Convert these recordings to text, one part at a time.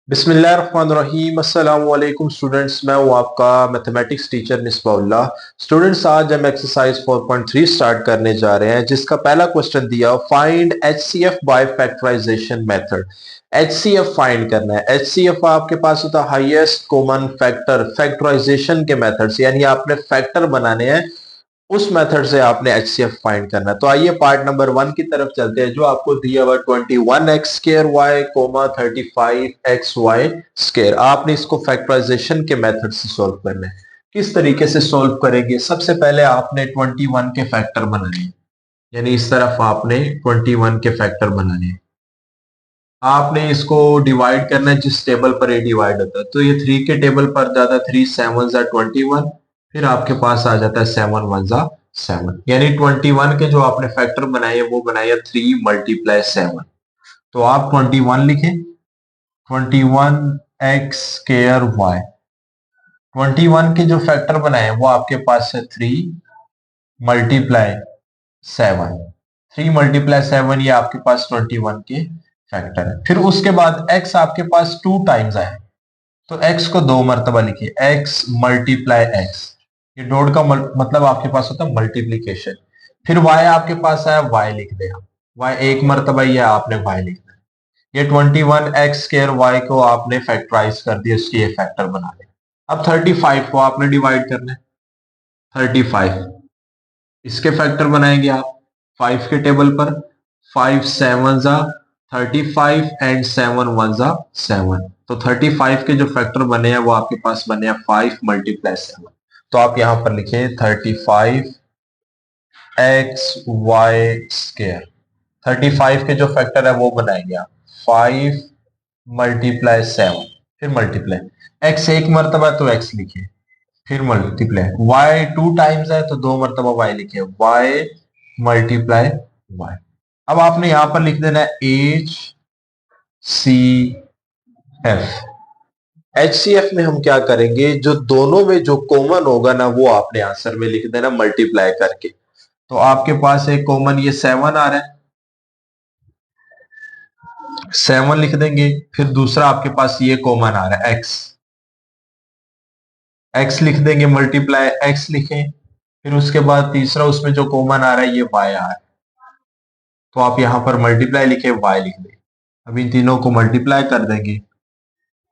बिस्मिल्लाहिर्रहमानिर्रहीम अस्सलाम वालेकुम स्टूडेंट्स, मैं हूं आपका मैथमेटिक्स टीचर मिसबाउल्लाह। स्टूडेंट्स, आज हम एक्सरसाइज 4.3 स्टार्ट करने जा रहे हैं, जिसका पहला क्वेश्चन दिया find HCF by factorization method. HCF find करना है। एचसीएफ आपके पास होता है हाईएस्ट कॉमन फैक्टर फैक्टराइजेशन के मेथड से, यानी आपने फैक्टर बनाने हैं, उस मेथड से आपने एचसीएफ फाइंड करना है। तो आइए पार्ट नंबर 1 की तरफ चलते हैं, जो आपको दिया हुआ 21x square y comma 35x y square. आपने इसको फैक्टराइजेशन के मेथड से सॉल्व करना है। किस तरीके से सॉल्व करेंगे? सबसे पहले आपने 21 के फैक्टर बनाने हैं, यानी इस तरफ आपने 21 के फैक्टर बनाने हैं। आपने इसको डिवाइड करना है जिस टेबल पर ये डिवाइड होता है। तो ये 3 के टेबल पर जाता है, 3 7 जा 21, फिर आपके पास आ जाता है 7 1 जा 7, यानी 21 के जो आपने फैक्टर बनाए वो बनाया 3 मल्टीप्लाई 7। तो आप 21 लिखें, 21x स्क्वायर वाई। 21 के जो फैक्टर बनाए वो आपके पास है 3 मल्टीप्लाई 7। 3 मल्टीप्लाई 7 ये आपके पास 21 के फैक्टर है। फिर उसके बाद x आपके पास 2 टाइम्स आए, तो x को 2 मरतबा लिखिए, x मल्टीप्लाई x। ये डॉट का मतलब आपके पास होता है मल्टीप्लीकेशन। फिर y आपके पास आया, y लिख दे आप, y एक मरतबा ही है, आपने y लिखना है। ये 21x स्क्वायर y को आपने फैक्टराइज कर दिया, उसकी ये फैक्टर बना दिया। अब 35 को आपने डिवाइड करना है। 35 इसके फैक्टर बनाएंगे आप 5 के टेबल पर। 5 7 जा 35 एंड 7 1 जा 7। तो 35 के जो फैक्टर बने हैं वो आपके पास बने हैं 5 मल्टीप्लाई 7। तो आप यहां पर लिखे 35 एक्स वाई स्क्वायर। 35 के जो फैक्टर है वो बनाएंगे आप 5 मल्टीप्लाई 7, फिर मल्टीप्लाई एक्स एक मरतबा तो एक्स लिखिए, फिर मल्टीप्लाई y 2 टाइम्स है तो 2 मरतबा y लिखे, y मल्टीप्लाई y। अब आपने यहां पर लिख देना है H C F. H C F में हम क्या करेंगे, जो दोनों में जो कॉमन होगा ना वो आपने आंसर में लिख देना मल्टीप्लाई करके। तो आपके पास एक कॉमन ये 7 आ रहा है, 7 लिख देंगे। फिर दूसरा आपके पास ये कॉमन आ रहा है x, x लिख देंगे, मल्टीप्लाई x लिखें। फिर उसके बाद तीसरा उसमें जो कॉमन आ रहा है ये y आ रहा है, तो आप यहां पर मल्टीप्लाई लिखे, y लिख दें। अब इन तीनों को मल्टीप्लाई कर देंगे,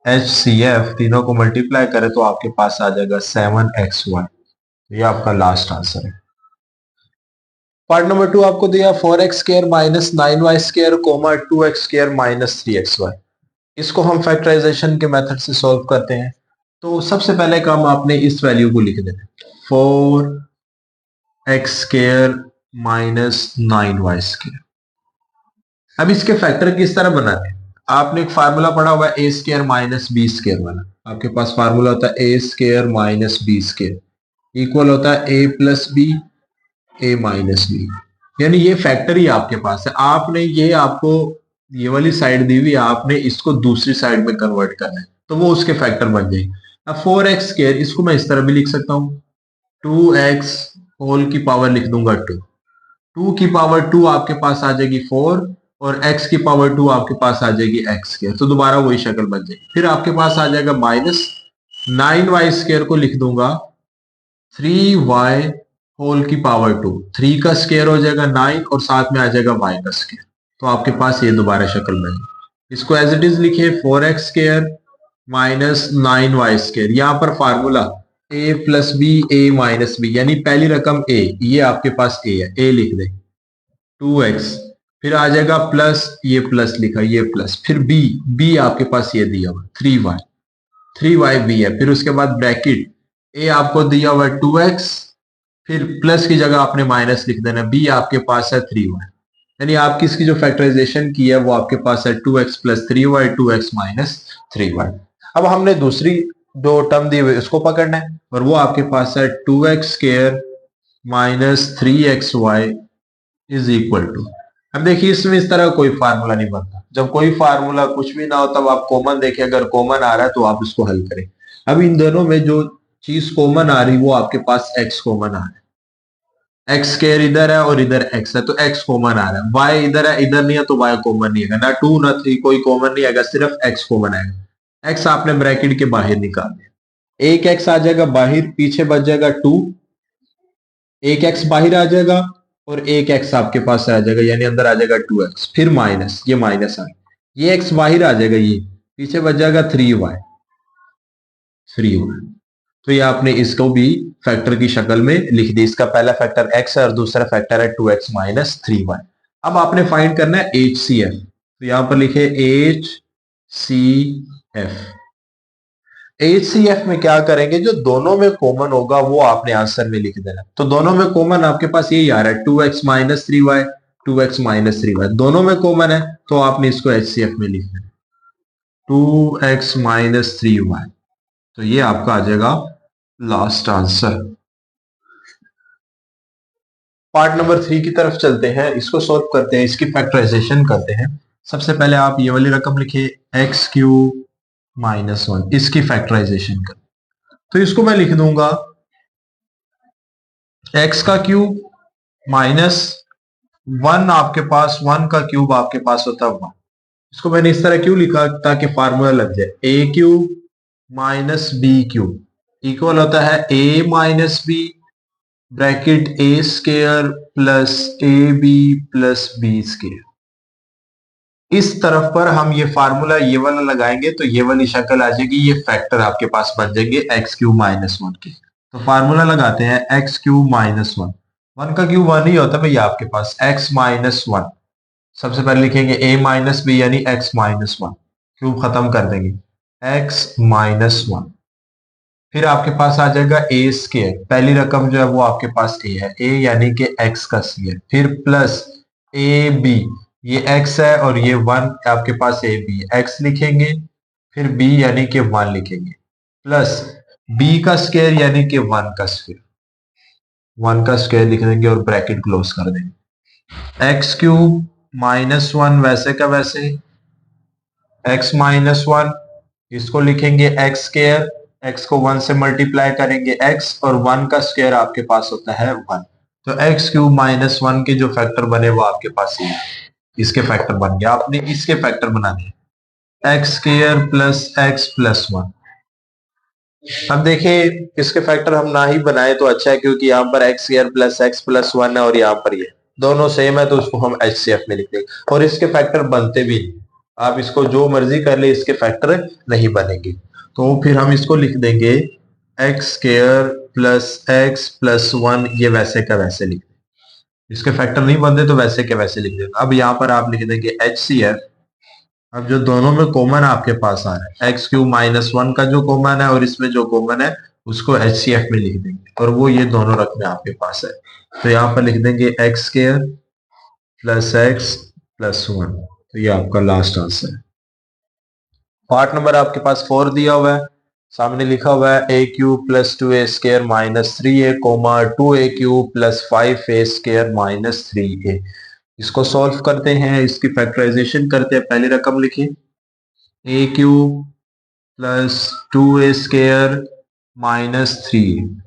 एच सी एफ तीनों को मल्टीप्लाई करें तो आपके पास आ जाएगा 7xy। ये आपका लास्ट आंसर है। पार्ट नंबर 2 आपको दिया 4x square minus 9y square comma 2x square minus 3xy। इसको हम फैक्टराइजेशन के मेथड से सॉल्व करते हैं। तो सबसे पहले काम आपने इस वैल्यू को लिख देना, 4x square minus 9y square. अब इसके फैक्टर किस तरह बनाते हैं? आपने एक फार्मूला पढ़ा हुआ है A square minus B square वाला। आपके पास फार्मूला होता है A square minus B square equal होता है A plus B, A minus B. यानी ये फैक्टर ही आपके पास है। आपने ये आपको ये वाली साइड दी हुई, आपने इसको दूसरी साइड में कन्वर्ट करना है, तो वो उसके फैक्टर बन जाएंगे। अब 4x स्क्वायर इसको मैं इस तरह भी लिख सकता हूं, 2x होल की पावर लिख दूंगा 2। 2 की पावर 2 आपके पास आ जाएगी 4, और x की पावर 2 आपके पास आ जाएगी x स्क्वायर, तो दोबारा वही शक्ल बन जाएगी। फिर आपके पास आ जाएगा माइनस 9y स्क्वायर को लिख दूंगा 3y होल की पावर 2। 3 का स्क्वायर हो जाएगा 9 और साथ में आ जाएगा y का स्क्वायर, तो आपके पास ये दोबारा शक्ल बनेगी। इसको एज इट इज लिखे 4x square minus 9y square. यहां पर formula a plus B A minus B, यानी पहली रकम a, ये आपके पास a है, a लिख दे 2x। फिर आ जाएगा प्लस, ये प्लस लिखा, ये प्लस, फिर b, b आपके पास ये दिया हुआ 3y, 3y b है। फिर उसके बाद ब्रैकेट a आपको दिया हुआ 2x, फिर प्लस की जगह आपने माइनस लिख देना, b आपके पास है 3y। यानी आपकी इसकी जो फैक्टराइजेशन की है वो आपके पास है 2x plus 3y, 2x minus 3y। अब हमने दूसरी जो टर्म दी हुई उसको पकड़ना है, और वो आपके पास है 2x square minus 3xy is equal to. अब देखिए इसमें इस तरह कोई फार्मूला नहीं बनता। जब कोई फार्मूला कुछ भी ना हो तब आप कॉमन देखें, अगर कॉमन आ रहा है तो आप इसको हल करें। अब इन दोनों में जो चीज कॉमन आ रही वो आपके पास x कॉमन आ रहा है, एक्स स्क्वायर इधर है और इधर x है, तो x कॉमन आ रहा है। y इधर है, इधर नहीं है, तो y कॉमन नहीं है ना, 2 ना 3 कोई कॉमन नहीं आएगा, सिर्फ x कॉमन आएगा। एक्स आपने ब्रैकेट के बाहर निकाल दिया, एक एक्स आ जाएगा बाहर, पीछे बच जाएगा 2, एक एक्स बाहर आ जाएगा और एक एक्स आपके पास आ जाएगा, यानी अंदर आ जाएगा 2x, फिर माइनस, ये माइनस आ गया, ये एक्स बाहर आ जाएगा, ये पीछे बच जाएगा 3y, 3y। तो ये आपने इसको भी फैक्टर की शक्ल में लिख दी, इसका पहला फैक्टर x है और दूसरा फैक्टर है 2x माइनस 3y। अब आपने फाइंड करना है HCF, तो यहां पर लिखे HCF। HCF में क्या करेंगे, जो दोनों में कॉमन होगा वो आपने आंसर में लिख देना। तो दोनों में कॉमन आपके पास यही आ रहा है 2x minus 3y, 2x minus 3y दोनों में कॉमन है, तो आपने इसको HCF में लिख देना 2x माइनस 3y। तो ये आपका आ जाएगा लास्ट आंसर। पार्ट नंबर 3 की तरफ चलते हैं, इसको सॉल्व करते हैं, इसकी फैक्टराइजेशन करते हैं। सबसे पहले आप ये वाली रकम लिखिए एक्स क्यूब माइनस 1, इसकी फैक्टराइजेशन कर, तो इसको मैं लिख दूंगा एक्स का क्यूब माइनस 1, आपके पास 1 का क्यूब आपके पास होता है 1। इसको मैंने इस तरह क्यों लिखा, ताकि फार्मूला लग जाए, A cube minus B cube equal होता है A minus B bracket A square plus A B plus B square. इस तरफ पर हम ये फार्मूला ये वाला लगाएंगे तो ये वाली शक्ल आ जाएगी, ये फैक्टर आपके पास बन जाएंगे एक्स क्यूब माइनस 1 के। तो फार्मूला लगाते हैं एक्स क्यूब माइनस 1, 1 का क्यूब 1 ही होता है भैया आपके पास, एक्स माइनस 1। सबसे पहले लिखेंगे a माइनस बी यानी x माइनस 1, क्यूब खत्म कर देंगे x माइनस 1। फिर आपके पास आ जाएगा ए स्केयर, पहली रकम जो है वो आपके पास a है, a यानी कि x का स्केयर, फिर प्लस ए बी, ये x है और ये 1 आपके पास ए बी, x लिखेंगे, फिर b यानी कि 1 लिखेंगे, प्लस b का स्केयर यानी कि 1 का स्केयर, 1 का स्केयर लिख देंगे और ब्रैकेट क्लोज कर देंगे। एक्स क्यूब माइनस 1 वैसे का वैसे, एक्स माइनस 1, इसको लिखेंगे एक्स स्केयर, एक्स को 1 से मल्टीप्लाई करेंगे एक्स, और 1 का स्केयर आपके पास होता है 1। तो एक्स क्यूब माइनस 1 के जो फैक्टर बने वो आपके पास ही है, इसके फैक्टर बन गया, आपने इसके फैक्टर बनाने x square plus x plus 1। अब देखिए इसके फैक्टर हम ना ही बनाए तो अच्छा है, क्योंकि यहाँ पर x square plus x plus 1 है और यहाँ पर ये दोनों सेम है, तो उसको हम HCF में लिख देंगे, और इसके फैक्टर बनते भी नहीं, आप इसको जो मर्जी कर ले इसके फैक्टर नहीं बनेंगे। तो फिर हम इसको लिख देंगे एक्स स्केयर प्लस प्लस 1, ये वैसे का वैसे लिख देंगे, इसके फैक्टर नहीं बनते तो वैसे के वैसे लिख देंगे। अब यहाँ पर आप लिख देंगे HCF। अब जो दोनों में कॉमन आपके पास आ रहा है एक्स क्यूब माइनस 1 का जो कॉमन है और इसमें जो कॉमन है उसको HCF में लिख देंगे, और वो ये दोनों रकमें आपके पास है। तो यहाँ पर लिख देंगे x square plus x plus 1, तो ये आपका लास्ट आंसर है। पार्ट नंबर आपके पास 4 दिया हुआ है, सामने लिखा हुआ है A cube plus 2a square minus 3a comma 2a cube plus 5a square minus 3a। इसको सॉल्व करते हैं, इसकी फैक्टराइजेशन करते हैं। पहली रकम लिखिए A cube plus 2a square minus 3।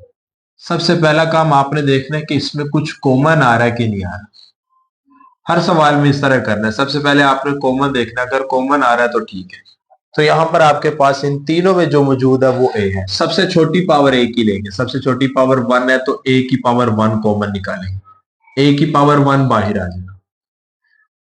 सबसे पहला काम आपने देखना है कि इसमें कुछ कॉमन आ रहा है कि नहीं आ रहा, हर सवाल में इस तरह करना है। सबसे पहले आपने कॉमन देखना, अगर कॉमन आ रहा है तो ठीक है। तो यहां पर आपके पास इन तीनों में जो मौजूद है वो a है, सबसे छोटी पावर a की लेंगे, सबसे छोटी पावर 1 है तो a की पावर 1 कॉमन निकालेंगे, a की पावर 1 बाहर आ जाएगा,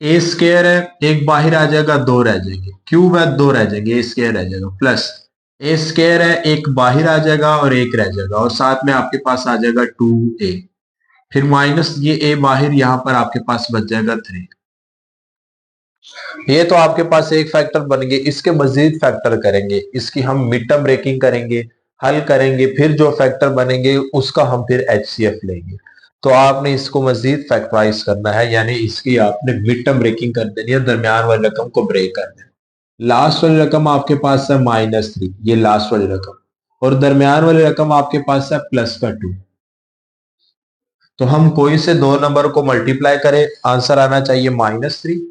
ए स्केयर है एक बाहर आ जाएगा, 2 रह जाएंगे, क्यूब है 2 रह जाएंगे, ए स्केयर रह जाएगा, प्लस ए स्केयर है एक बाहर आ जाएगा और एक रह जाएगा, और साथ में आपके पास आ जाएगा 2a, फिर माइनस ये a बाहर, यहां पर आपके पास बच जाएगा 3। ये तो आपके पास एक फैक्टर बन गए, इसके मजीद फैक्टर करेंगे, इसकी हम मिड टर्म ब्रेकिंग करेंगे, हल करेंगे, फिर जो फैक्टर बनेंगे उसका हम फिर HCF लेंगे। तो आपने इसको मजीद फैक्टराइज करना है, यानी इसकी आपने मिड टर्म ब्रेकिंग कर देनी है, दरमियान वाली रकम को ब्रेक कर देना। लास्ट वाली रकम आपके पास है -3, ये लास्ट वाली रकम, और दरमियान वाली रकम आपके पास है प्लस का 2। तो हम कोई से दो नंबर को मल्टीप्लाई करें, आंसर आना चाहिए -3,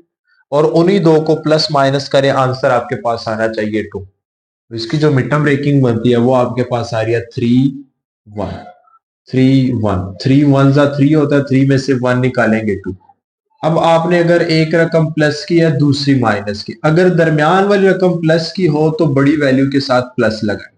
और उन्हीं दो को प्लस माइनस करें, आंसर आपके पास आना चाहिए 2। तो इसकी जो मिड टर्म ब्रेकिंग बनती है वो आपके पास आ रही है 3 1 3 1 3 1 3 होता है, 3 में से 1 निकालेंगे 2, अब आपने अगर एक रकम प्लस की या दूसरी माइनस की, अगर दरमियान वाली रकम प्लस की हो तो बड़ी वैल्यू के साथ प्लस लगाए।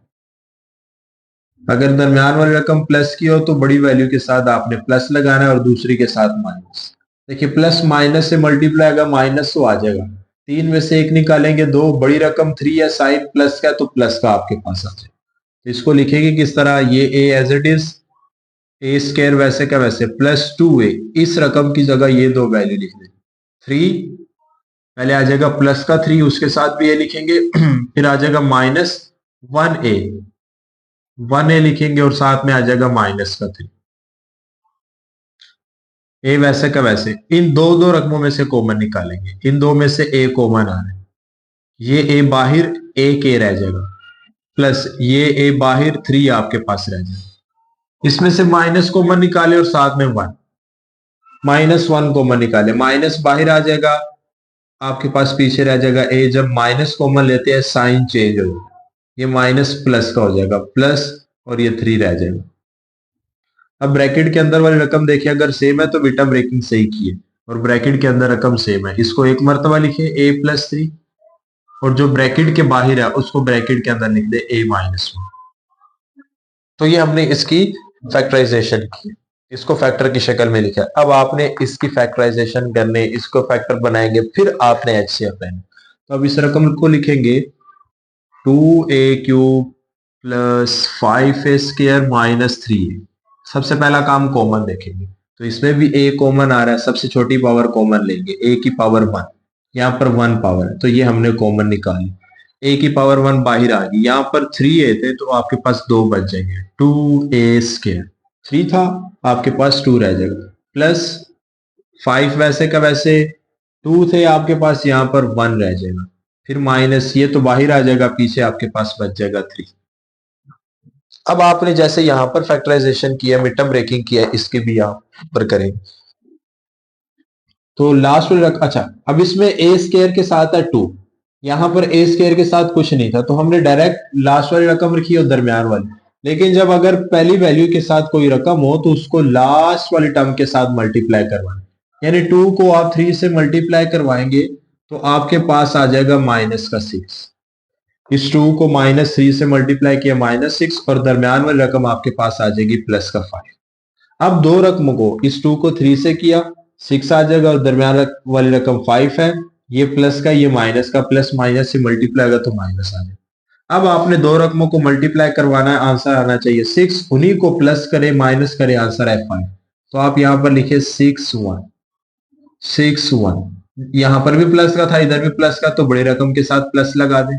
अगर दरमियान वाली रकम प्लस की हो तो बड़ी वैल्यू के साथ आपने प्लस लगाना है और दूसरी के साथ माइनस। देखिए प्लस माइनस से मल्टीप्लाई अगर माइनस तो आ जाएगा, तीन में से एक निकालेंगे दो, बड़ी रकम थ्री है, साइन प्लस का तो प्लस का आपके पास आ जाएगा। तो इसको लिखेंगे किस तरह, ये A as it is, A square वैसे का वैसे प्लस टू ए, इस रकम की जगह ये दो वैल्यू लिख देंगे। थ्री पहले आ जाएगा प्लस का थ्री, उसके साथ भी ए लिखेंगे फिर आ जाएगा माइनस वन ए, वन ए लिखेंगे और साथ में आ जाएगा माइनस का थ्री। ए वैसे का वैसे इन दो दो रकमों में से कॉमन निकालेंगे, इन दो में से ए कॉमन आ रहा है, ये ए बाहर, एक ए रह जाएगा, प्लस ये ए बाहर, थ्री आपके पास रह जाएगा। इसमें से माइनस कॉमन निकाले और साथ में वन, माइनस वन कॉमन निकाले, माइनस बाहर आ जाएगा, आपके पास पीछे रह जाएगा ए। जब माइनस कॉमन लेते हैं साइन चेंज हो जाएगा, ये माइनस प्लस का हो जाएगा प्लस, और ये थ्री रह जाएगा। अब ब्रैकेट के अंदर वाली रकम देखिए, अगर सेम है तो बीटा ब्रेकिंग सही की है, और ब्रैकेट के अंदर रकम सेम है, इसको एक मर्तबा लिखे ए प्लस थ्री, और जो ब्रैकेट के बाहर है उसको ब्रैकेट के अंदर लिख दे ए माइनस वन। तो ये हमने इसकी फैक्टराइजेशन की, इसको फैक्टर की शक्ल में लिखा है। अब आपने इसकी फैक्टराइजेशन करने, इसको फैक्टर बनाएंगे, फिर आपने एचसीएफ लेना। तो अब इस रकम को लिखेंगे two A cube plus five A square minus three A. सबसे पहला काम कॉमन देखेंगे, तो इसमें भी ए कॉमन आ रहा है, सबसे छोटी पावर कॉमन लेंगे, ए की पावर वन, यहाँ पर वन पावर है तो ये हमने कॉमन निकाली, ए की पावर वन बाहर आ गई, यहाँ पर थ्री ए थे तो आपके पास दो बच जाएंगे, टू ए स्क्वायर, थ्री था आपके पास टू रह जाएगा, प्लस फाइव वैसे का वैसे, टू थे आपके पास, यहाँ पर वन रह जाएगा, फिर माइनस ये तो बाहर आ जाएगा, पीछे आपके पास बच जाएगा थ्री। अब आपने जैसे यहां पर फैक्टराइजेशन किया, मिड टर्म ब्रेकिंग किया, इसके भी यहां पर करेंगे। तो लास्ट में अच्छा, अब इसमें ए स्क्वायर के साथ है टू, यहां पर ए स्क्वायर के साथ कुछ नहीं था तो हमने डायरेक्ट लास्ट वाली रकम रखी और दरमियान वाली। लेकिन जब अगर पहली वैल्यू के साथ कोई रकम हो तो उसको लास्ट वाली टर्म के साथ मल्टीप्लाई करवाएं, यानी टू को आप थ्री से मल्टीप्लाई करवाएंगे तो आपके पास आ जाएगा माइनस का सिक्स। इस टू को माइनस थ्री से मल्टीप्लाई किया माइनस सिक्स, और दरमियान वाली रकम आपके पास आ जाएगी प्लस का फाइव। अब दो रकमों को, इस टू को थ्री से किया सिक्स आ जाएगा, और दरमियान वाली रकम फाइव है, ये प्लस का ये माइनस का, प्लस माइनस से मल्टीप्लाई होगा तो माइनस आ जाएगा। अब आपने दो रकमों को मल्टीप्लाई करवाना है, आंसर आना चाहिए सिक्स, उन्हीं को प्लस करे माइनस करे, आंसर है फाइव। तो आप यहां पर लिखे सिक्स वन, सिक्स वन, यहां पर भी प्लस का था इधर भी प्लस का, तो बड़ी रकम के साथ प्लस लगा दें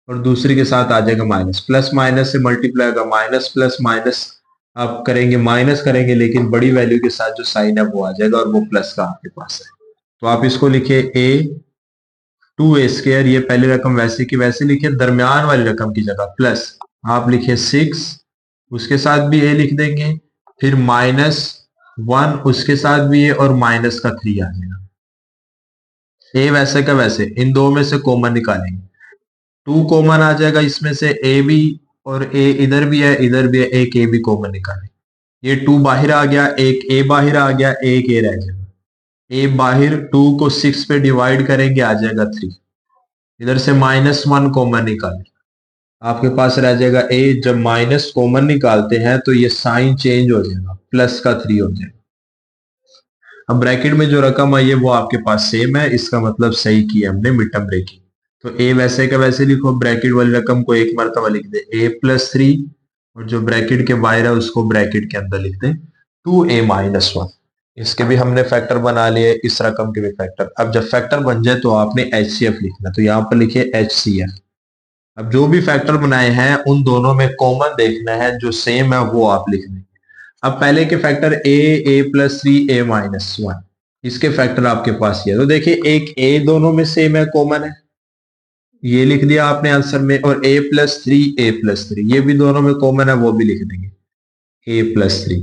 और दूसरी के साथ आ जाएगा माइनस, प्लस माइनस से मल्टीप्लाई होगा माइनस प्लस माइनस, आप करेंगे माइनस करेंगे लेकिन बड़ी वैल्यू के साथ जो साइन है वो आ जाएगा और वो प्लस का आपके पास है। तो आप इसको लिखे ए टू ए स्क्वायर, ये पहली रकम वैसे की वैसे लिखे, दरमियान वाली रकम की जगह प्लस आप लिखे सिक्स, उसके साथ भी ए लिख देंगे, फिर माइनस वन उसके साथ भी ए, और माइनस का थ्री आ जाएगा। ए वैसे का वैसे इन दो में से कॉमन निकालेंगे, टू कॉमन आ जाएगा इसमें से, ए भी और ए इधर भी है इधर भी है, एक ए भी कॉमन निकालें, ये टू बाहर आ गया, एक ए बाहर आ गया, एक ए रह जाएगा, ए बाहर, टू को सिक्स पे डिवाइड करेंगे आ जाएगा थ्री, इधर से माइनस वन कॉमन निकालें, आपके पास रह जाएगा ए। जब माइनस कॉमन निकालते हैं तो ये साइन चेंज हो जाएगा, प्लस का थ्री हो जाएगा। अब ब्रैकेट में जो रकम आई है वो आपके पास सेम है, इसका मतलब सही किया हमने मिड टर्म ब्रेकिंग। तो ए वैसे का वैसे लिखो, ब्रैकेट वाली रकम को एक मरतबा लिख दे ए प्लस थ्री, और जो ब्रैकेट के बाहर है उसको ब्रैकेट के अंदर लिख दे टू ए माइनस वन। इसके भी हमने फैक्टर बना लिए, इस रकम के भी फैक्टर। अब जब फैक्टर बन जाए तो आपने एचसीएफ लिखना, तो यहाँ पर लिखिए एचसीएफ। अब जो भी फैक्टर बनाए हैं उन दोनों में कॉमन देखना है, जो सेम है वो आप लिख दें। अब पहले के फैक्टर ए प्लस थ्री ए माइनस वन, इसके फैक्टर आपके पास ये है। तो देखिए एक ए दोनों में सेम है, कॉमन है, ये लिख दिया आपने आंसर में, और ए प्लस थ्री ये भी दोनों में कॉमन है, वो भी लिख देंगे ए प्लस थ्री।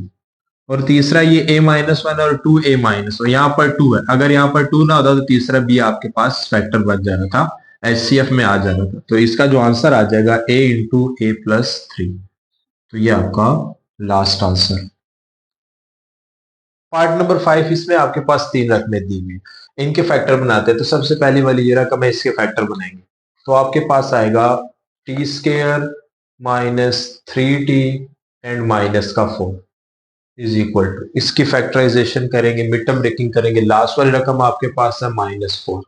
और तीसरा ये ए माइनस वन और टू ए माइनस, और यहाँ पर टू है, अगर यहाँ पर टू ना होता तो तीसरा बी आपके पास फैक्टर बन जाना था, एचसीएफ में आ जाना था। तो इसका जो आंसर आ जाएगा ए इंटू ए प्लस थ्री। तो ये आपका लास्ट आंसर। पार्ट नंबर 5, इसमें आपके पास 3 रकमें दी हुई, इनके फैक्टर बनाते हैं। तो सबसे पहली वाली ये रकम है, इसके फैक्टर बनाएंगे। तो आपके पास आएगा T square minus 3t and minus का 4 इज इक्वल टू, इसकी फैक्टराइजेशन करेंगे, मिड टर्म ब्रेकिंग करेंगे। लास्ट वाली रकम आपके पास है -4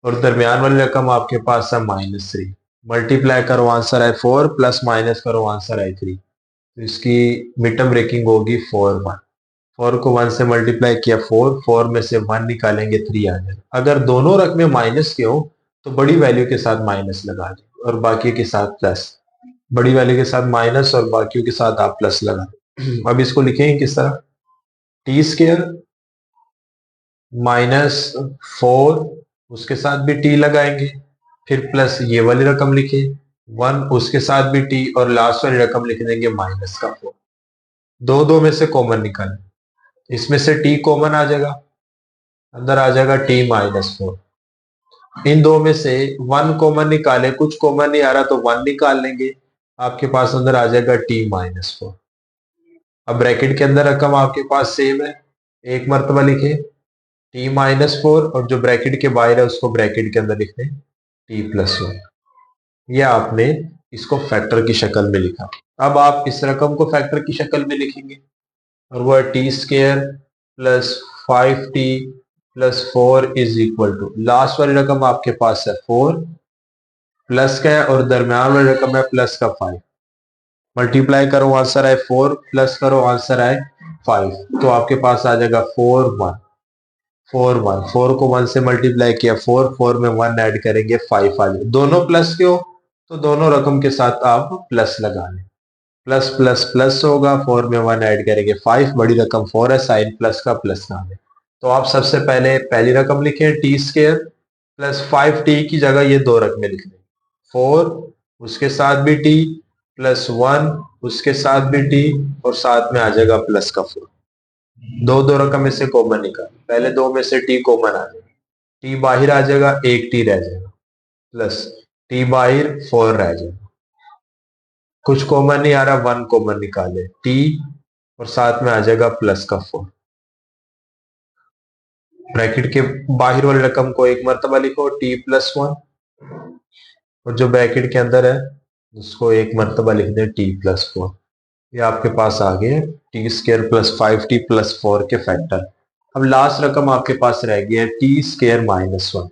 और दरमियान वाली रकम आपके पास है -3। मल्टीप्लाई करो आंसर है 4, प्लस माइनस करो आंसर है 3। तो इसकी मिड टर्म ब्रेकिंग होगी 4/1। 4 को 1 से मल्टीप्लाई किया 4, 4 में से 1 निकालेंगे 3 आ जाएगा। अगर दोनों रकमें माइनस के हो तो बड़ी वैल्यू के साथ माइनस लगा दें और बाकी के साथ प्लस। बड़ी वैल्यू के साथ माइनस और बाकियों के साथ आप प्लस लगा दें। अब इसको लिखेंगे किस तरह, टी स्केयर -4, उसके साथ भी टी लगाएंगे, फिर प्लस ये वाली रकम लिखे 1, उसके साथ भी टी, और लास्ट वाली रकम लिख देंगे माइनस का 4। दो दो में से कॉमन निकालें, इसमें से टी कॉमन आ जाएगा, अंदर आ जाएगा t-4। इन दो में से 1 कॉमन निकाले, कुछ कॉमन नहीं आ रहा तो 1 निकाल लेंगे, आपके पास अंदर आ जाएगा t-4। अब ब्रैकेट के अंदर रकम आपके पास सेम है, एक मर्तबा लिखे t-4, और जो ब्रैकेट के बाहर है उसको ब्रैकेट के अंदर लिख दें t+1। यह आपने इसको फैक्टर की शक्ल में लिखा। अब आप इस रकम को फैक्टर की शक्ल में लिखेंगे, और वो है t square plus 5t plus 4 is equal to, last वाली रकम आपके पास है 4 प्लस का है, और दरम्यान वाली रकम है प्लस का 5। मल्टीप्लाई करो आंसर है 4, प्लस करो आंसर है 5, तो आपके पास आ जाएगा 4/1। 4/1, 4 को 1 से मल्टीप्लाई किया 4, 4 में 1 ऐड करेंगे 5 आ जाए। दोनों प्लस के हो तो दोनों रकम के साथ आप प्लस लगा लें, प्लस प्लस प्लस होगा, 4 में 1 ऐड करेंगे 5, बड़ी रकम 4 है, साइन प्लस का प्लस ना है। तो आप सबसे पहले पहली रकम लिखें टी स्केयर प्लस 5t की जगह ये दो रकमें लिख दें, 4 उसके साथ भी t प्लस 1 उसके साथ भी t, और साथ में आ जाएगा प्लस का 4। दो दो रकम में से कॉमन निकाल, पहले दो में से t कॉमन आ जाएगा, t बाहर आ जाएगा, एक t रह जाएगा, प्लस t बाहर 4 रह जाएगा, कुछ कॉमन नहीं आ रहा, 1 कॉमन निकाले t, और साथ में आ जाएगा प्लस का 4। ब्रैकेट के बाहर वाली रकम को एक मर्तबा लिखो t+1, और जो ब्रैकेट के अंदर है उसको एक मर्तबा लिख दें t+4। ये आपके पास आ गए T square plus 5t plus 4 के फैक्टर। अब लास्ट रकम आपके पास रह गई है टी स्केयर -1,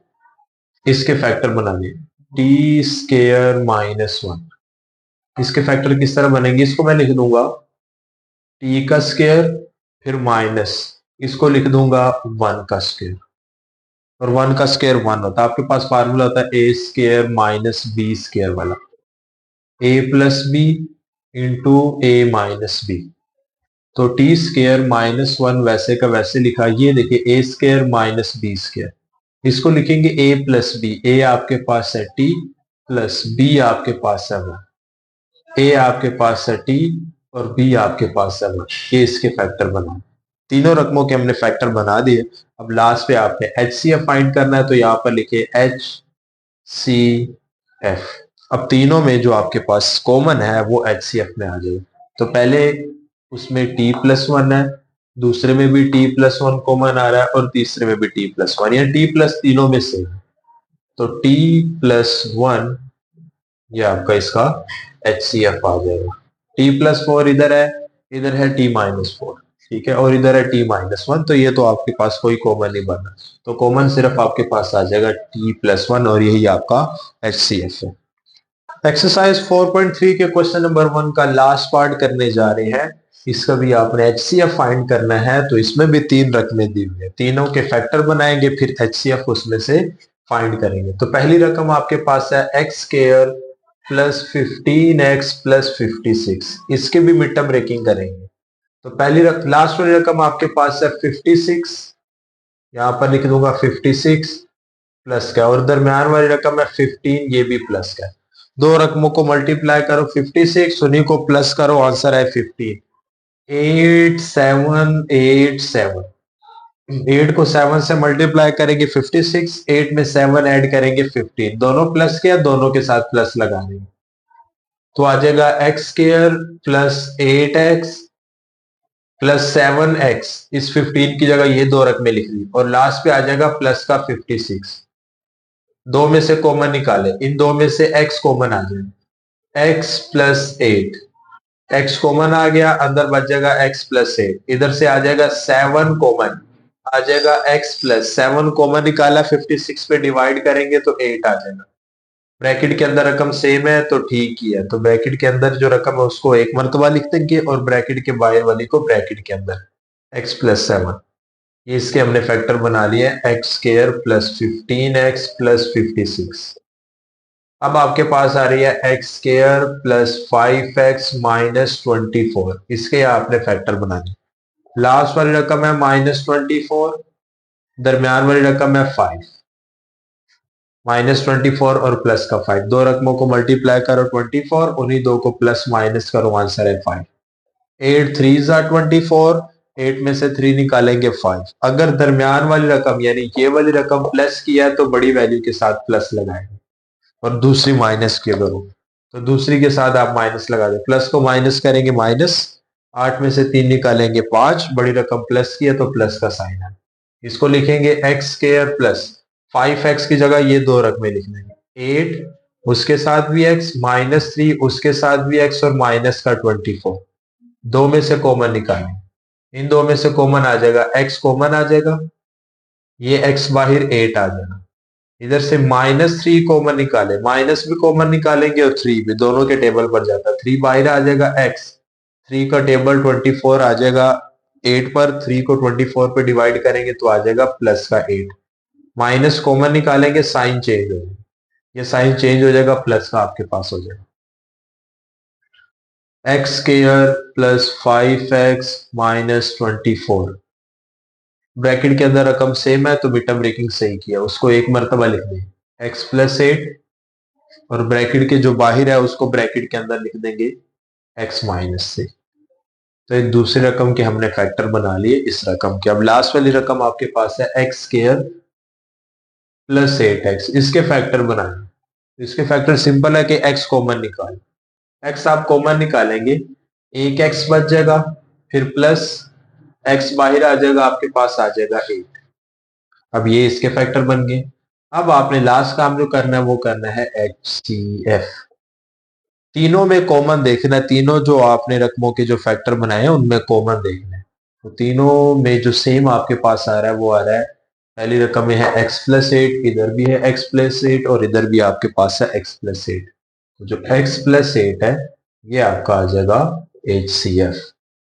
इसके फैक्टर बनाने, टी स्केयर -1, इसके फैक्टर किस तरह बनेंगे, इसको मैं लिख दूंगा टी का स्केयर फिर माइनस, इसको लिख दूंगा 1 का स्केयर, और 1 का स्केयर 1 होता है। आपके पास फार्मूला होता है ए स्केयर माइनस बी स्केयर वाला, ए प्लस बी इंटू ए माइनस बी। तो टी स्केयर -1 वैसे का वैसे लिखा, ये देखिए ए स्केयर माइनस बी स्केयर, इसको लिखेंगे ए प्लस बी, ए आपके पास है टी प्लस बी आपके पास है 1, ए आपके पास है टी और बी आपके पास है 1। ये इसके फैक्टर बना, तीनों रकमों के हमने फैक्टर बना दिए। अब लास्ट पे आपने HCF फाइंड करना है, तो यहाँ पर लिखे HCF। अब तीनों में जो आपके पास कॉमन है वो HCF में आ जाएगा। तो पहले उसमें t+1 है, दूसरे में भी t+1 कॉमन आ रहा है, और तीसरे में भी t+1, या t प्लस तीनों में से। तो t+1 ये आपका इसका HCF आ जाएगा। t+4 इधर है t-4, ठीक है, और इधर है t-1, तो ये तो आपके पास कोई कॉमन नहीं बना, तो कॉमन सिर्फ आपके पास आ जाएगा t+1, और यही आपका HCF है। एक्सरसाइज 4.3 के क्वेश्चन नंबर 1 का लास्ट पार्ट करने जा रहे हैं। इसका भी आपने HCF फाइंड करना है, तो इसमें भी 3 रकमें दी हुई है, तीनों के फैक्टर बनाएंगे, फिर HCF उसमें से फाइंड करेंगे। तो पहली रकम आपके पास है x square plus 15x plus 56, इसके भी मिड टर्म ब्रेकिंग करेंगे। तो पहली लास्ट वाली रकम आपके पास है 56, यहां पर लिख दूंगा 56 प्लस का, और दरम्यान वाली रकम है 15, ये भी प्लस का। दो रकमों को मल्टीप्लाई करो 56, उन्हीं को प्लस करो, आंसर है 15। 8787, 8 को 7 से मल्टीप्लाई करेंगे 56, 8 में 7 ऐड करेंगे 15, दोनों प्लस के, दोनों के साथ प्लस लगा देंगे, तो आ जाएगा x square plus 8x +7x, इस 15 की जगह ये दो रकमें लिख ली और लास्ट पे आ जाएगा प्लस का 56। दो में से कॉमन निकाले, इन दो में से x कॉमन आ जाए, x+8, x कॉमन आ गया, अंदर बच जाएगा x+8, इधर से आ जाएगा 7 कॉमन, आ जाएगा x+7 कॉमन निकाला, 56 पे डिवाइड करेंगे तो 8 आ जाएगा। ब्रैकेट के अंदर रकम सेम है तो ठीक ही है, तो ब्रैकेट के अंदर जो रकम है उसको एक मरतबा लिख देंगे और ब्रैकेट के बाहर वाली को ब्रैकेट के अंदर, x+7। ये इसके हमने फैक्टर बना लिए, x² + 15x + 56। अब आपके पास आ रही है x² + 5x - 24, इसके आपने फैक्टर बनाने। लास्ट वाली रकम है -24, दरमियान वाली रकम है 5, -24 और प्लस का 5, दो रकमों को मल्टीप्लाई करो 24, उन्हीं दो को प्लस माइनस करो, आंसर है 5। 8 3 24, 8 में से 3 निकालेंगे 5। अगर दरमियान वाली रकम यानी ये वाली रकम प्लस की है तो बड़ी वैल्यू के साथ प्लस लगाएंगे और दूसरी माइनस की अगर हो तो दूसरी के साथ आप माइनस लगा दें, प्लस को माइनस करेंगे माइनस, 8 में से 3 निकालेंगे 5, बड़ी रकम प्लस की है तो प्लस का साइन है। इसको लिखेंगे x² + 5x की जगह ये दो रकमें लिख देंगे, 8 उसके साथ भी x, -3 उसके साथ भी x और माइनस का 24। दो में से कॉमन निकालें, इन दो में से कॉमन आ जाएगा, x कॉमन आ जाएगा, ये x बाहर 8 आ जाएगा। इधर से -3 कॉमन निकाले, माइनस भी कॉमन निकालेंगे और 3 भी, दोनों के टेबल पर जाता है, 3 बाहर आ जाएगा, x 3 का टेबल 24 आ जाएगा 8 पर, 3 को 24 पे डिवाइड करेंगे तो आ जाएगा प्लस का 8। माइनस कॉमन निकालेंगे, साइन चेंज हो जाएगा, ये साइन चेंज हो जाएगा, प्लस का आपके पास हो जाएगा। x² + 5x - 24, ब्रैकेट के अंदर रकम सेम है तो बीटा ब्रेकिंग सही किया, उसको एक मरतबा लिख दें x+8 और ब्रैकेट के जो बाहर है उसको ब्रैकेट के अंदर लिख देंगे x-6। तो एक दूसरी रकम के हमने फैक्टर बना लिए इस रकम के। अब लास्ट वाली रकम आपके पास है x² + 8x, इसके फैक्टर बनाए। इसके फैक्टर सिंपल है कि x कॉमन निकाल, x आप कॉमन निकालेंगे, एक x बच जाएगा, फिर प्लस x बाहर आ जाएगा, आपके पास आ जाएगा 8। अब ये इसके फैक्टर बन गए। अब आपने लास्ट काम जो करना है वो करना है HCF, तीनों में कॉमन देखना है, तीनों जो आपने रकमों के जो फैक्टर बनाए हैं उनमें कॉमन देखना है। तो तीनों में जो सेम आपके पास आ रहा है वो आ रहा है, पहली रकम में है x+8, इधर भी है x+8 और इधर भी आपके पास है x+8। तो जो x+8 है ये आपका आ जाएगा HCF।